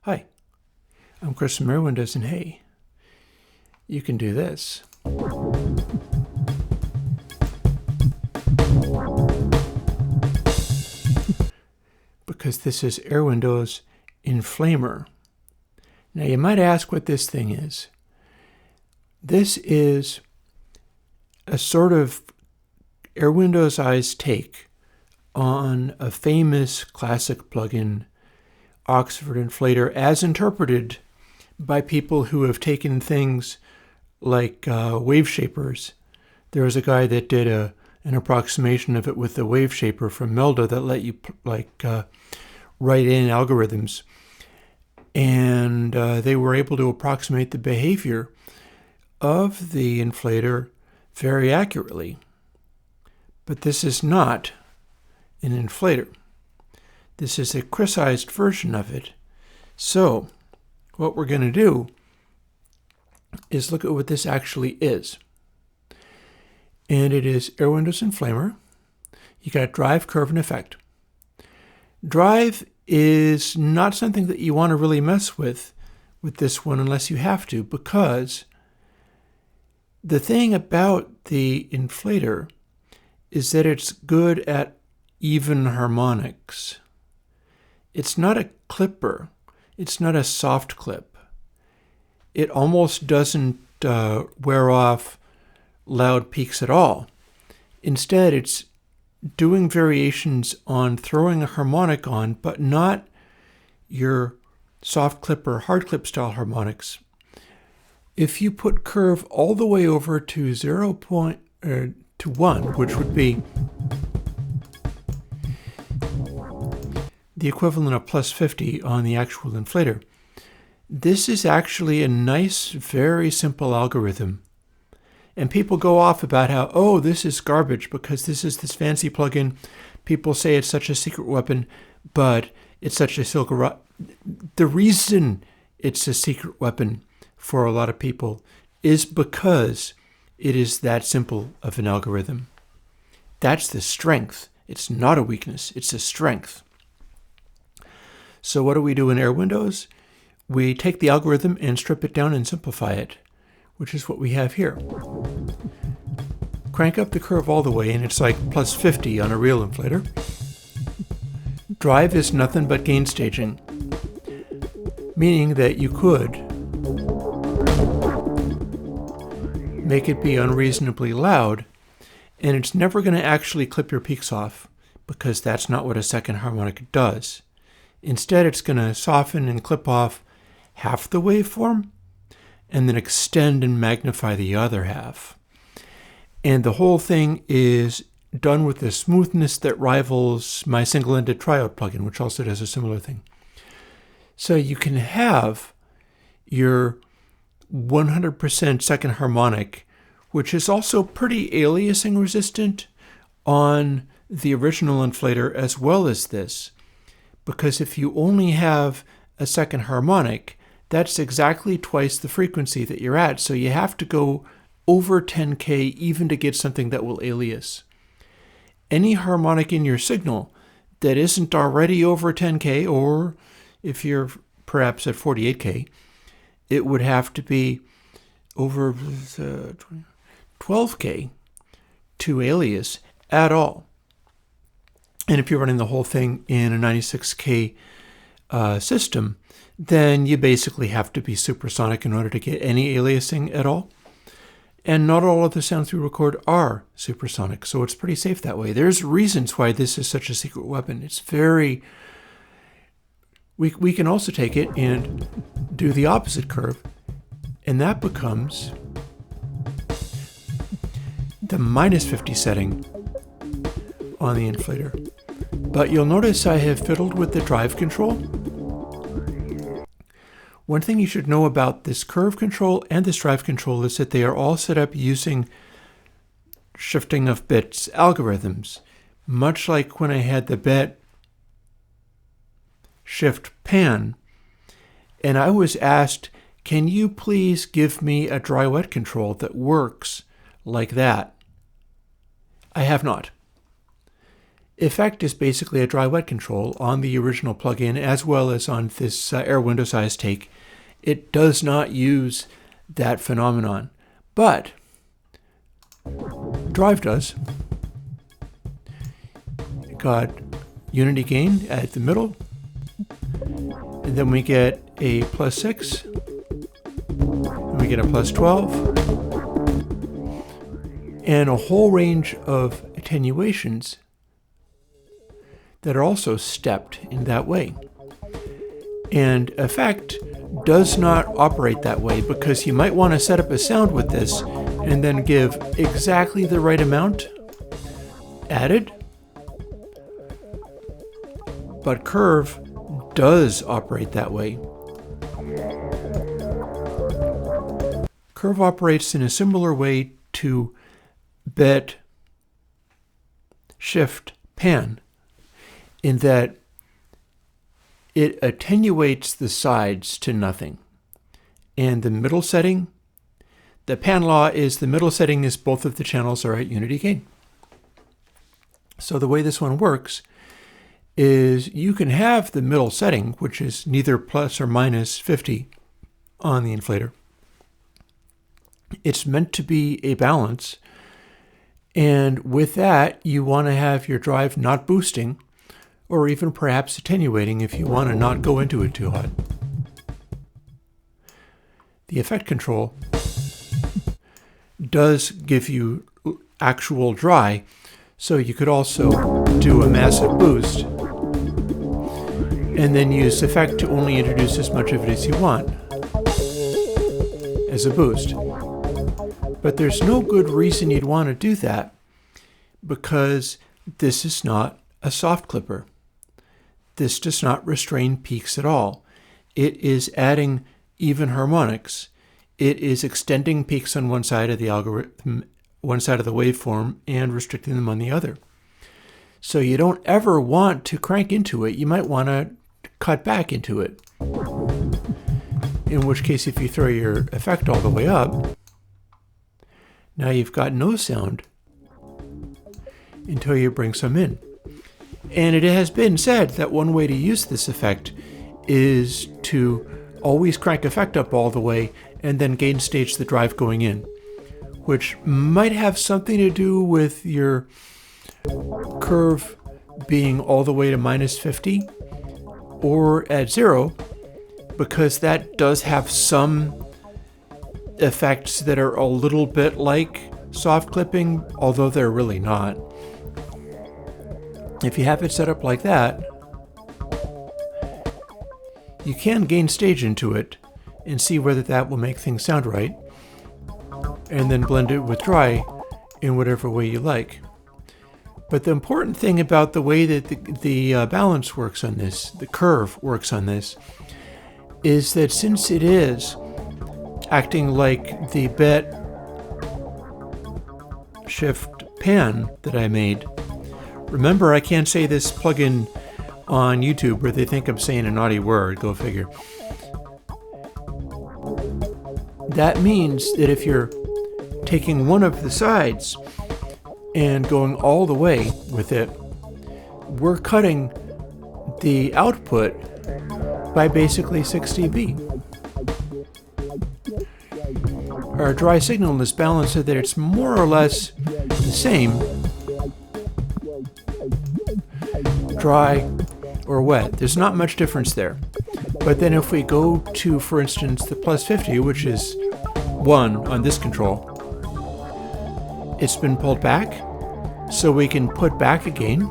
Hi, I'm Chris from Airwindows, and hey, you can do this. Because this is Airwindows Inflamer. Now you might ask what this thing is. This is a sort of Airwindowsized take on a famous classic plugin, Oxford Inflator, as interpreted by people who have taken things like waveshapers. There was a guy that did an approximation of it with the waveshaper from Melda that let you write in algorithms. And they were able to approximate the behavior of the inflator very accurately. But this is not an inflator. This is a Chrisized version of it. So what we're going to do is look at what this actually is. And it is Airwindows Inflamer. You got drive, curve, and effect. Drive is not something that you want to really mess with this one unless you have to, because the thing about the inflator is that it's good at even harmonics. It's not a clipper. It's not a soft clip. It almost doesn't wear off loud peaks at all. Instead, it's doing variations on throwing a harmonic on, but not your soft clip or hard clip style harmonics. If you put curve all the way over to 1, which would be the equivalent of plus 50 on the actual inflator, this is actually a nice, very simple algorithm. And people go off about how, oh, this is garbage because this is this fancy plugin. People say it's such a secret weapon, but it's such a silver. The reason it's a secret weapon for a lot of people is because it is that simple of an algorithm. That's the strength. It's not a weakness. It's a strength. So what do we do in Airwindows? We take the algorithm and strip it down and simplify it, which is what we have here. Crank up the curve all the way, and it's like plus 50 on a real inflator. Drive is nothing but gain staging, meaning that you could make it be unreasonably loud, and it's never going to actually clip your peaks off, because that's not what a second harmonic does. Instead, it's going to soften and clip off half the waveform, and then extend and magnify the other half. And the whole thing is done with a smoothness that rivals my single-ended triode plugin, which also does a similar thing. So you can have your 100% second harmonic, which is also pretty aliasing resistant on the original inflator as well as this. Because if you only have a second harmonic, that's exactly twice the frequency that you're at. So you have to go over 10K even to get something that will alias. Any harmonic in your signal that isn't already over 10K, or if you're perhaps at 48K, it would have to be over 12K to alias at all. And if you're running the whole thing in a 96K system, then you basically have to be supersonic in order to get any aliasing at all. And not all of the sounds we record are supersonic, so it's pretty safe that way. There's reasons why this is such a secret weapon. It's very... We can also take it and do the opposite curve, and that becomes the minus 50 setting on the inflator. But you'll notice I have fiddled with the drive control. One thing you should know about this curve control and this drive control is that they are all set up using shifting of bits algorithms, much like when I had the bet shift pan, and I was asked, can you please give me a dry wet control that works like that? I have not. effect is basically a dry-wet control on the original plugin as well as on this Airwindows size take. It does not use that phenomenon, but Drive does. Got unity gain at the middle, and then we get a +6, and we get a +12, and a whole range of attenuations that are also stepped in that way. And effect does not operate that way because you might want to set up a sound with this and then give exactly the right amount added. But curve does operate that way. Curve operates in a similar way to bet, shift, pan, in that it attenuates the sides to nothing. And the middle setting, the pan law is the middle setting is both of the channels are at unity gain. So the way this one works is you can have the middle setting, which is neither plus or minus 50 on the inflator. It's meant to be a balance. And with that, you want to have your drive not boosting, or even perhaps attenuating if you want to not go into it too hot. The effect control does give you actual dry, so you could also do a massive boost and then use effect to only introduce as much of it as you want as a boost. But there's no good reason you'd want to do that because this is not a soft clipper. This does not restrain peaks at all. It is adding even harmonics. It is extending peaks on one side of the algorithm, one side of the waveform, and restricting them on the other. So you don't ever want to crank into it. You might want to cut back into it. In which case, if you throw your effect all the way up, now you've got no sound until you bring some in. And it has been said that one way to use this effect is to always crank effect up all the way and then gain stage the drive going in, which might have something to do with your curve being all the way to minus 50 or at 0, because that does have some effects that are a little bit like soft clipping, although they're really not. If you have it set up like that, you can gain stage into it and see whether that will make things sound right, and then blend it with dry in whatever way you like. But the important thing about the way that the balance works on this, the curve works on this, is that since it is acting like the bet, shift, pan that I made, remember, I can't say this plugin on YouTube where they think I'm saying a naughty word, go figure. That means that if you're taking one of the sides and going all the way with it, we're cutting the output by basically 6 dB. Our dry signal is balanced so that it's more or less the same, dry or wet. There's not much difference there. But then if we go to, for instance, the +50, which is 1 on this control, it's been pulled back, so we can put back again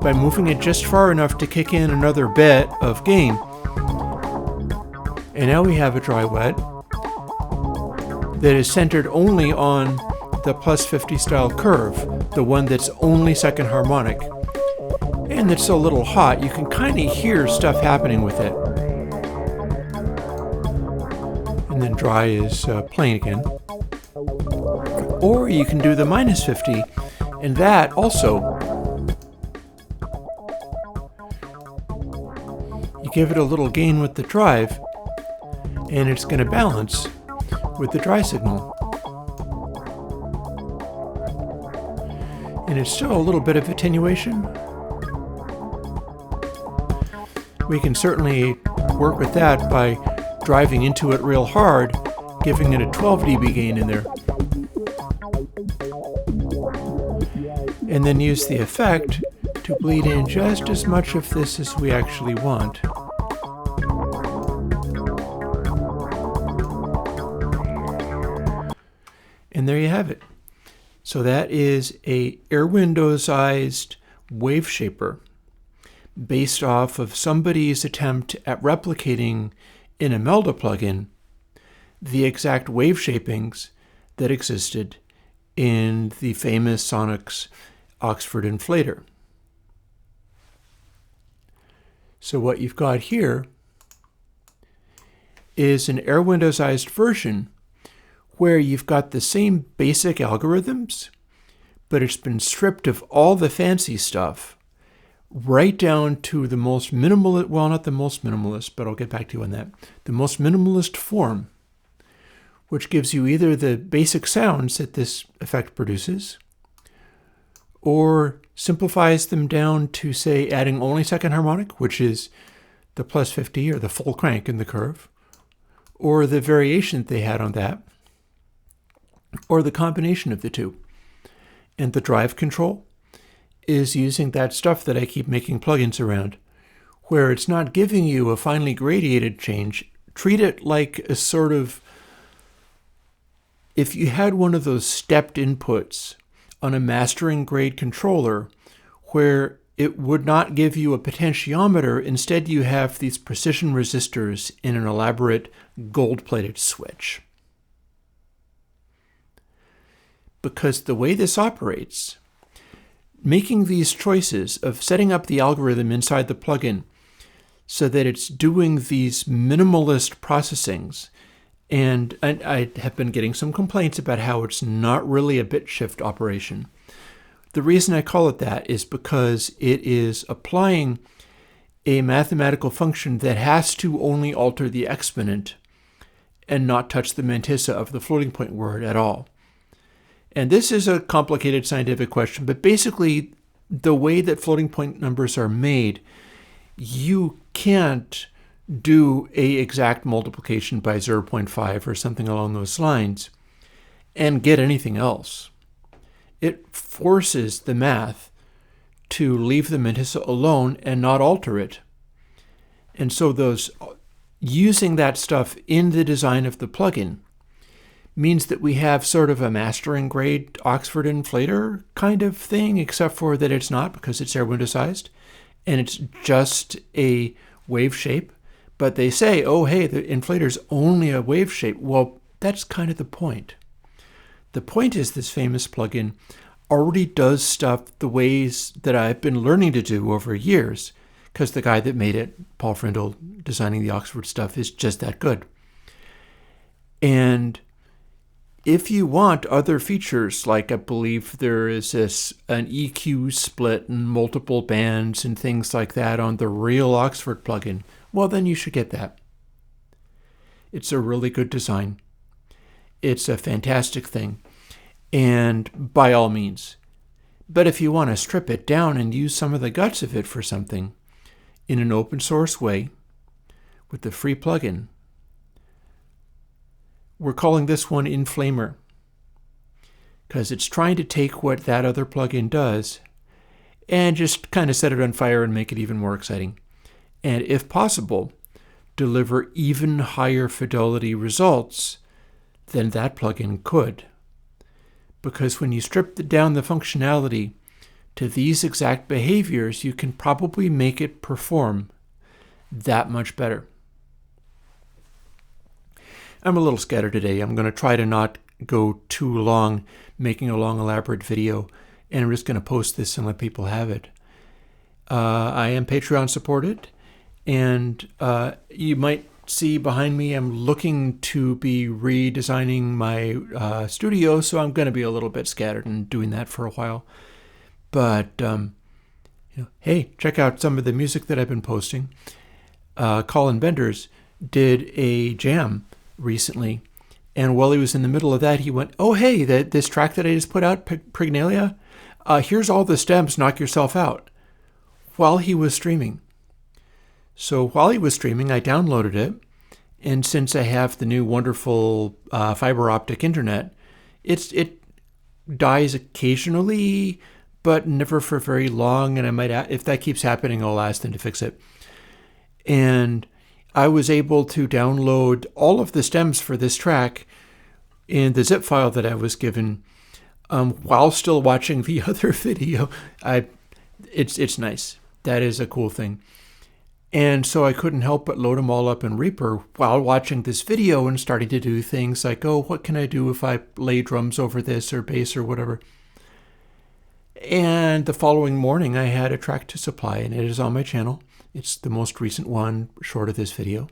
by moving it just far enough to kick in another bit of gain. And now we have a dry wet that is centered only on the +50 style curve, the one that's only second harmonic, and it's a little hot. You can kind of hear stuff happening with it. And then dry is plain again. Or you can do the -50, and that also, you give it a little gain with the drive, and it's going to balance with the dry signal. and it's still a little bit of attenuation. We can certainly work with that by driving into it real hard, giving it a 12 dB gain in there. And then use the effect to bleed in just as much of this as we actually want. And there you have it. So that is a Airwindowsized waveshaper based off of somebody's attempt at replicating in a Melda plugin the exact wave shapings that existed in the famous Sonic's Oxford Inflator. So what you've got here is an Airwindowsized version where you've got the same basic algorithms, but it's been stripped of all the fancy stuff, right down to the most minimalist, well, not the most minimalist, but I'll get back to you on that, the most minimalist form, which gives you either the basic sounds that this effect produces, or simplifies them down to, say, adding only second harmonic, which is the plus 50 or the full crank in the curve, or the variation that they had on that, or the combination of the two. And the drive control is using that stuff that I keep making plugins around, where it's not giving you a finely gradiated change. Treat it like a sort of, if you had one of those stepped inputs on a mastering grade controller where it would not give you a potentiometer, instead you have these precision resistors in an elaborate gold-plated switch. Because the way this operates, making these choices of setting up the algorithm inside the plugin so that it's doing these minimalist processings, and I have been getting some complaints about how it's not really a bit shift operation. The reason I call it that is because it is applying a mathematical function that has to only alter the exponent and not touch the mantissa of the floating point word at all. And this is a complicated scientific question, but basically the way that floating point numbers are made, you can't do a exact multiplication by 0.5 or something along those lines and get anything else. It forces the math to leave the mantissa alone and not alter it. And so using that stuff in the design of the plugin means that we have sort of a mastering grade Oxford Inflator kind of thing, except for that it's not, because it's Airwindowsized, and it's just a wave shape. But they say, oh, hey, the inflator's only a wave shape. Well, that's kind of the point. The point is this famous plugin already does stuff the ways that I've been learning to do over years, because the guy that made it, Paul Frindle, designing the Oxford stuff, is just that good. And if you want other features, like I believe there is an EQ split and multiple bands and things like that on the real Oxford plugin, well, then you should get that. It's a really good design. It's a fantastic thing, and by all means. But if you want to strip it down and use some of the guts of it for something in an open source way with the free plugin, we're calling this one Inflamer, because it's trying to take what that other plugin does and just kind of set it on fire and make it even more exciting. And if possible, deliver even higher fidelity results than that plugin could. Because when you strip down the functionality to these exact behaviors, you can probably make it perform that much better. I'm a little scattered today. I'm going to try to not go too long making a long, elaborate video, and I'm just going to post this and let people have it. I am Patreon supported, and you might see behind me I'm looking to be redesigning my studio, so I'm going to be a little bit scattered and doing that for a while. But hey, check out some of the music that I've been posting. Colin Benders did a jam recently, and while he was in the middle of that, he went, oh, hey, this track that I just put out, Prignalia, Here's all the stems, knock yourself out, while he was streaming. So while he was streaming, I downloaded it. And since I have the new wonderful fiber optic internet, it dies occasionally, but never for very long. And I might, if that keeps happening, I'll ask them to fix it. And I was able to download all of the stems for this track in the zip file that I was given while still watching the other video. It's nice. That is a cool thing. And so I couldn't help but load them all up in Reaper while watching this video and starting to do things like, oh, what can I do if I lay drums over this or bass or whatever? And the following morning, I had a track to supply, and it is on my channel. It's the most recent one, short of this video.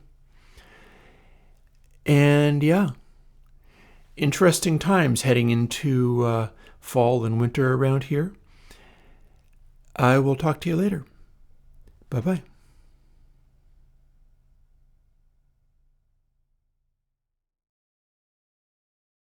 And yeah, interesting times heading into fall and winter around here. I will talk to you later. Bye-bye.